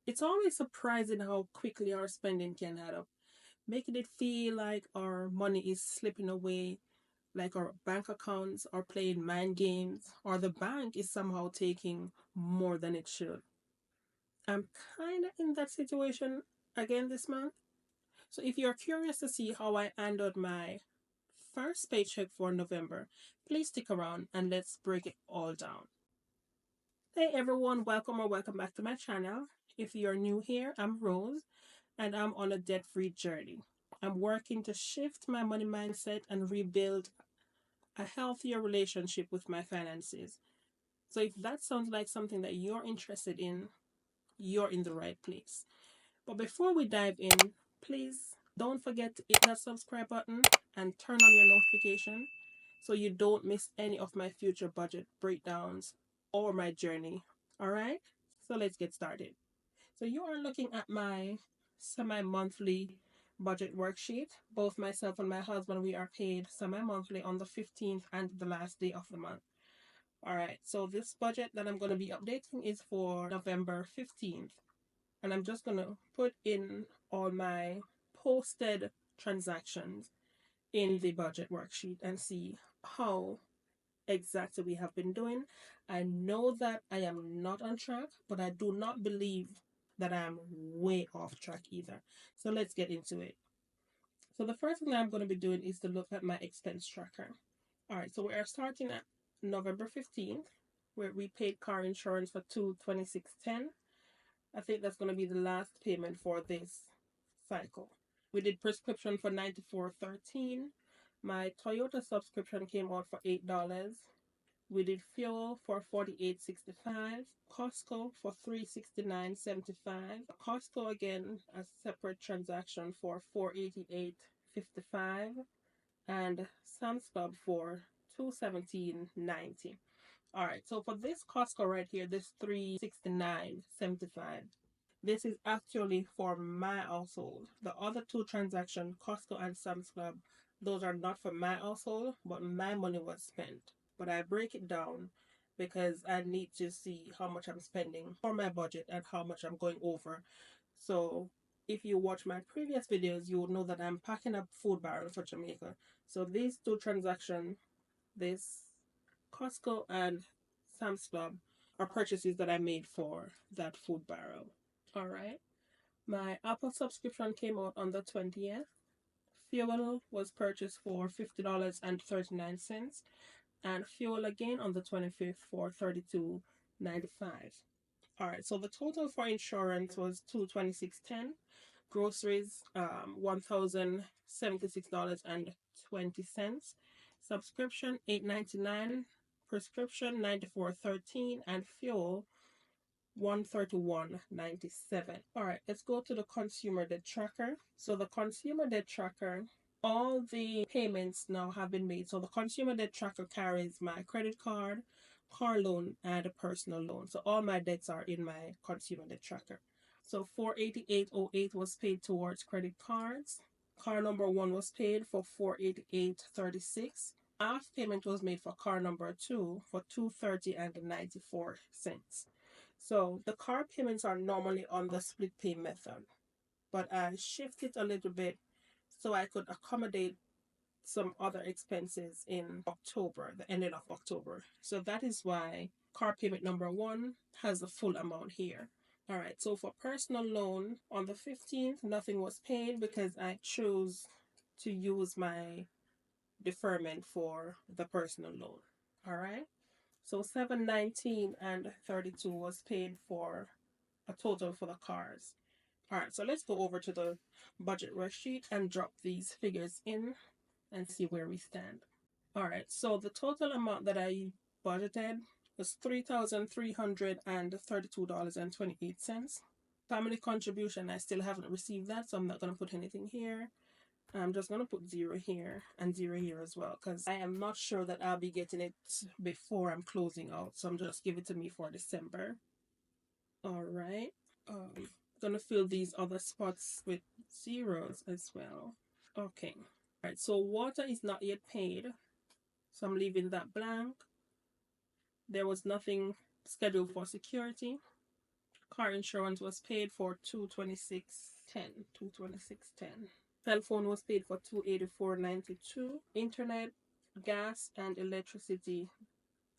It's always surprising how quickly our spending can add up, making it feel like our money is slipping away, like our bank accounts are playing mind games, or the bank is somehow taking more than it should. I'm kind of in that situation again this month. So if you're curious to see how I handled my first paycheck for November, please stick around and let's break it all down. Hey everyone, welcome or welcome back to my channel. If you're new here, I'm Rose and I'm on a debt free journey. I'm working to shift my money mindset and rebuild a healthier relationship with my finances. So, if that sounds like something that you're interested in, you're in the right place. But before we dive in, please don't forget to hit that subscribe button and turn on your notification so you don't miss any of my future budget breakdowns or my journey. All right? So, let's get started. So you are looking at my semi-monthly budget worksheet. Both myself and my husband, we are paid semi-monthly on the 15th and the last day of the month. All right, so this budget that I'm going to be updating is for November 15th. And I'm just going to put in all my posted transactions in the budget worksheet and see how exactly we have been doing. I know that I am not on track, but I do not believe that I'm way off track either. So let's get into it. So the first thing I'm going to be doing is to look at my expense tracker. All right, so we are starting at November 15th, where we paid car insurance for 226.10. I think that's going to be the last payment for this cycle. We did prescription for 94.13. My Toyota subscription came out for $8. We did fuel for 48.65, Costco for 369.75. Costco again a separate transaction for 488.55 and Sam's Club for 217.90. All right, so for this Costco right here, this 369.75. This is actually for my household. The other two transactions, Costco and Sam's Club, those are not for my household, but my money was spent. But I break it down because I need to see how much I'm spending for my budget and how much I'm going over. So if you watch my previous videos, you will know that I'm packing up food barrel for Jamaica. So these two transactions, this Costco and Sam's Club, are purchases that I made for that food barrel. All right. My Apple subscription came out on the 20th. Fuel was purchased for $50.39 and fuel again on the 25th for $32.95. All right, so the total for insurance was $226.10, groceries $1,076.20, subscription $8.99, prescription $94.13, and fuel $131.97. All right, let's go to the consumer debt tracker. So the consumer debt tracker, all the payments now have been made. So the consumer debt tracker carries my credit card, car loan, and a personal loan. So all my debts are in my consumer debt tracker. So 488.08 was paid towards credit cards. Car number one was paid for 488.36. Half payment was made for car number two for 230.94. So the car payments are normally on the split pay method, but I shifted a little bit so I could accommodate some other expenses in October, the ending of October. So that is why car payment number one has the full amount here. All right, so for personal loan on the 15th, nothing was paid because I chose to use my deferment for the personal loan. All right. So 719 and 32 was paid for a total for the cars. All right, so let's go over to the budget worksheet and drop these figures in and see where we stand. All right, so the total amount that I budgeted was $3,332.28. Family contribution, I still haven't received that, so I'm not going to put anything here. I'm just going to put zero here and zero here as well because I am not sure that I'll be getting it before I'm closing out. So I'm just give it to me for December. All right. Gonna fill these other spots with zeros as well. Okay. All right. So water is not yet paid. So I'm leaving that blank. There was nothing scheduled for security. Car insurance was paid for 226.10. 226.10. Cell phone was paid for 284.92. Internet, gas, and electricity,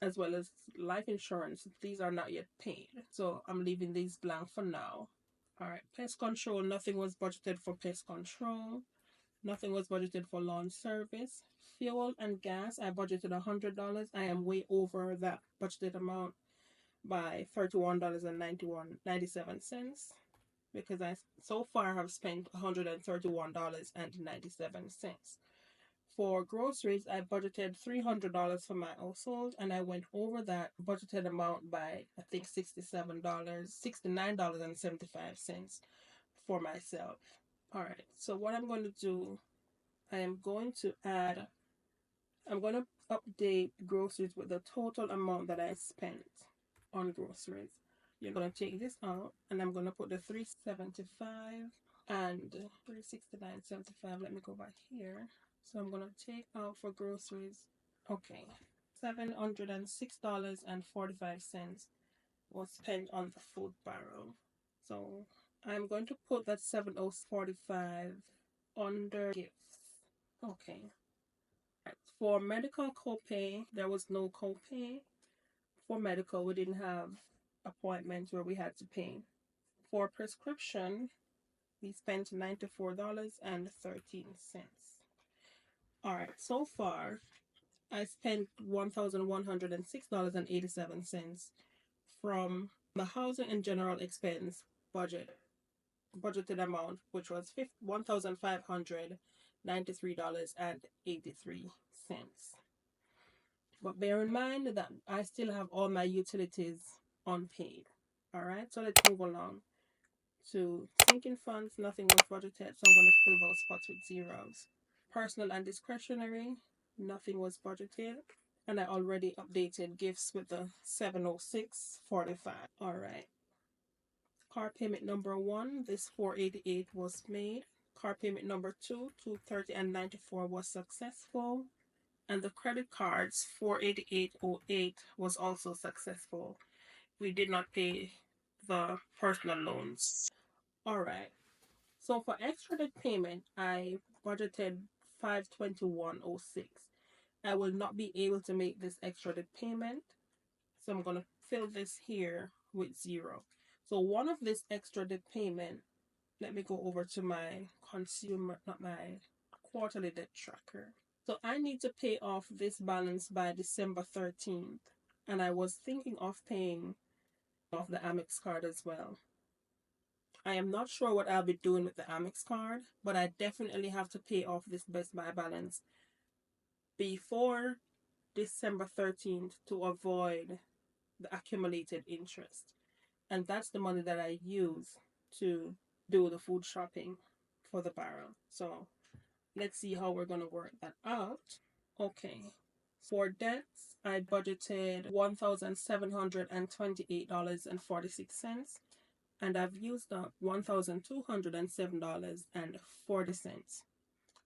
as well as life insurance, these are not yet paid. So I'm leaving these blank for now. All right, pest control, nothing was budgeted for pest control. Nothing was budgeted for lawn service. Fuel and gas, I budgeted $100. I am way over that budgeted amount by $31.97 because I so far have spent $131.97. For groceries, I budgeted $300 for my household, and I went over that budgeted amount by I think $69.75 for myself. All right. So what I'm going to do, I am going to add. I'm going to update groceries with the total amount that I spent on groceries. You're going to take this out, and I'm going to put the 375 and 369.75. Let me go back here. So I'm going to take out for groceries. Okay. $706.45 was spent on the food barrel. So I'm going to put that 706.45 under gifts. Okay. For medical copay, there was no copay. For medical, we didn't have appointments where we had to pay. For prescription, we spent $94.13. All right, so far, I spent $1,106.87 from the housing and general expense budgeted amount, which was $1,593.83. But bear in mind that I still have all my utilities unpaid. All right, so let's move along to sinking funds. Nothing was budgeted, so I'm going to fill those spots with zeros. Personal and discretionary, nothing was budgeted. And I already updated gifts with the 706.45. All right. Car payment number 1, this 488 was made. Car payment number 2, 230 and 94 was successful. And the credit cards 488.08 was also successful. We did not pay the personal loans. All right. So for extra debt payment, I budgeted 521.06. I will not be able to make this extra debt payment. So I'm going to fill this here with 0. So one of this extra debt payment, let me go over to my my quarterly debt tracker. So I need to pay off this balance by December 13th. And I was thinking of paying off the Amex card as well. I am not sure what I'll be doing with the Amex card, but I definitely have to pay off this Best Buy balance before December 13th to avoid the accumulated interest. And that's the money that I use to do the food shopping for the barrel. So let's see how we're going to work that out. Okay. For debts, I budgeted $1,728.46, and I've used up $1,207.40.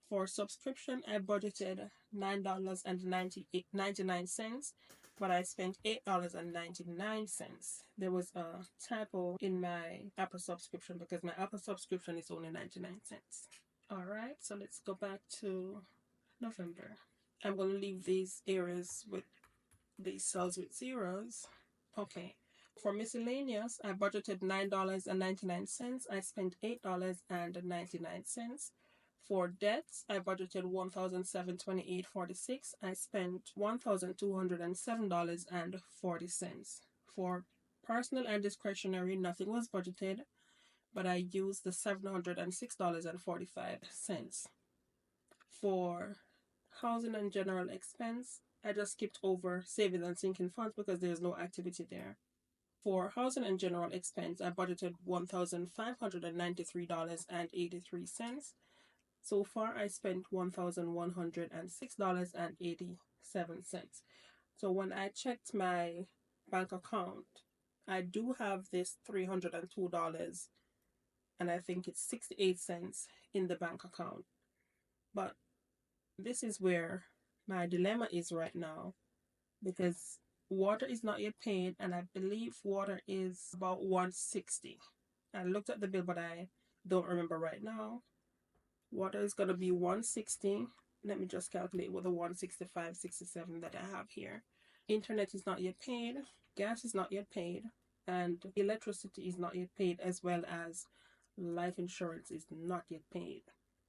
For subscription, I budgeted $9.99, but I spent $8.99. There was a typo in my Apple subscription because my Apple subscription is only 99 cents. All right, so let's go back to November. I'm going to leave these areas with these cells with zeros. Okay. For miscellaneous, I budgeted $9.99. I spent $8.99. For debts, I budgeted $1,728.46. I spent $1,207.40. For personal and discretionary, nothing was budgeted, but I used the $706.45. For housing and general expense, I just skipped over savings and sinking funds because there's no activity there. For housing and general expense, I budgeted $1,593.83. So far, I spent $1,106.87. So when I checked my bank account, I do have this $302, and I think it's 68 cents in the bank account. But this is where my dilemma is right now, because Water is not yet paid, and I believe water is about 160. I looked at the bill, but I don't remember right now. Water is going to be 160. Let me just calculate with the 165.67 that I have here. Internet is not yet paid, gas is not yet paid, and electricity is not yet paid, as well as life insurance is not yet paid.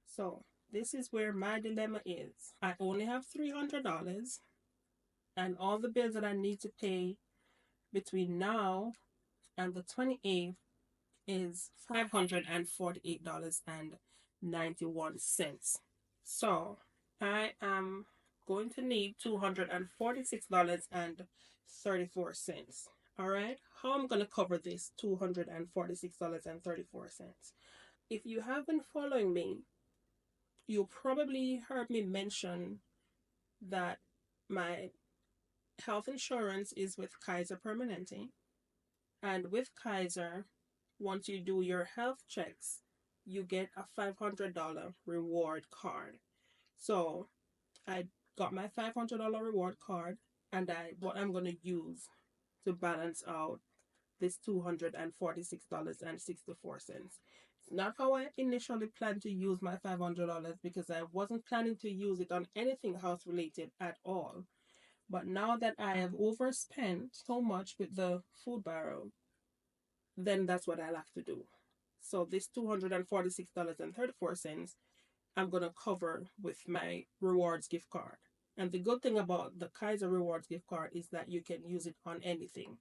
So this is where my dilemma is. I only have $300, and all the bills that I need to pay between now and the 28th is $548.91. So I am going to need $246.34. All right, how I'm going to cover this $246.34? If you have been following me, you probably heard me mention that my health insurance is with Kaiser Permanente. And with Kaiser, once you do your health checks, you get a $500 reward card. So I got my $500 reward card, and what I'm going to use to balance out this $246.64. It's not how I initially planned to use my $500, because I wasn't planning to use it on anything house related at all. But now that I have overspent so much with the food barrel, then that's what I'll have to do. So this $246.34, I'm going to cover with my rewards gift card. And the good thing about the Kaiser Rewards gift card is that you can use it on anything.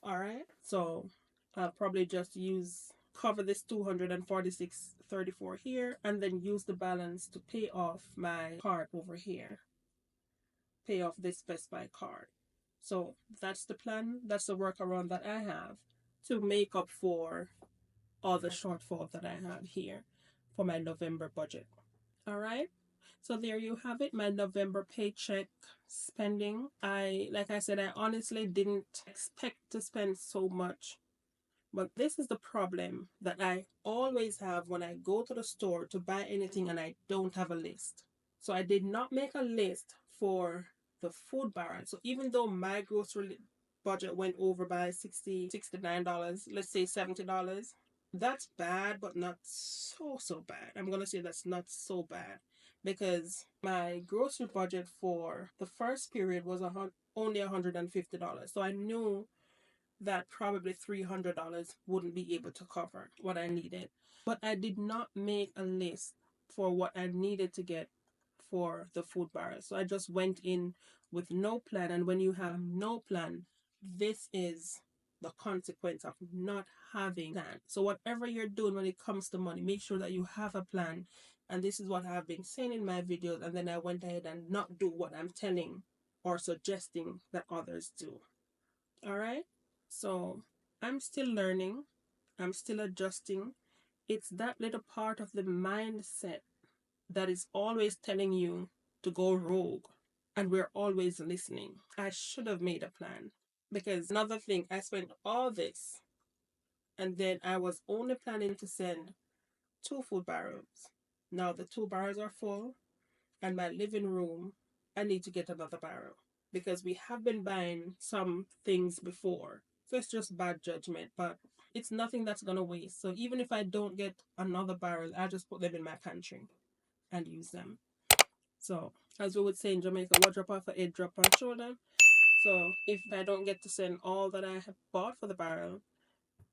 All right. So I'll probably just cover this 246.34 here, and then use the balance to pay off my card over here. Pay off this Best Buy card. So that's the plan. That's the workaround that I have to make up for all the shortfall that I have here for my November budget. All right. So there you have it, my November paycheck spending. Like I said, I honestly didn't expect to spend so much. But this is the problem that I always have when I go to the store to buy anything and I don't have a list. So I did not make a list for the food barrel. So even though my grocery budget went over by $69, let's say $70, that's bad, but not so bad. I'm gonna say that's not so bad, because my grocery budget for the first period was only $150. So I knew that probably $300 wouldn't be able to cover what I needed. But I did not make a list for what I needed to get for the food barrel. So I just went in with no plan. And when you have no plan, this is the consequence of not having a plan. So whatever you're doing when it comes to money, make sure that you have a plan. And this is what I've been saying in my videos. And then I went ahead and not do what I'm telling or suggesting that others do. All right. So I'm still learning, I'm still adjusting. It's that little part of the mindset that is always telling you to go rogue, and we're always listening. I should have made a plan, because another thing, I spent all this, and then I was only planning to send 2 food barrels. Now the 2 barrels are full, and my living room, I need to get another barrel, because we have been buying some things before. So it's just bad judgment, but it's nothing that's gonna waste. So even if I don't get another barrel, I just put them in my pantry and use them. So as we would say in Jamaica, what drop off a head drop on shoulder. So if I don't get to send all that I have bought for the barrel,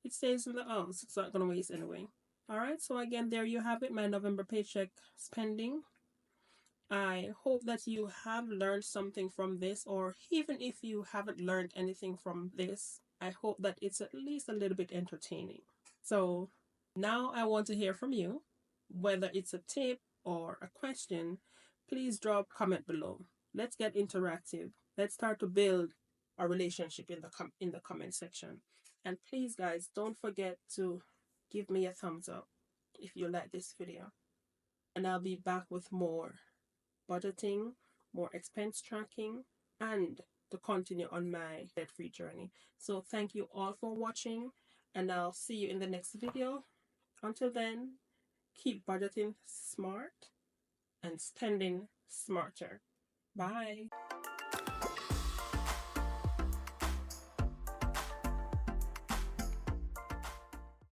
it stays in the house. It's not gonna waste anyway. Alright, so again, there you have it, my November paycheck spending. I hope that you have learned something from this, or even if you haven't learned anything from this, I hope that it's at least a little bit entertaining. So now I want to hear from you. Whether it's a tip or a question, please drop a comment below. Let's get interactive. Let's start to build a relationship in the comment section. And please, guys, don't forget to give me a thumbs up if you like this video. And I'll be back with more budgeting, more expense tracking, and to continue on my debt-free journey. So thank you all for watching, and I'll see you in the next video. Until then, keep budgeting smart and spending smarter. Bye.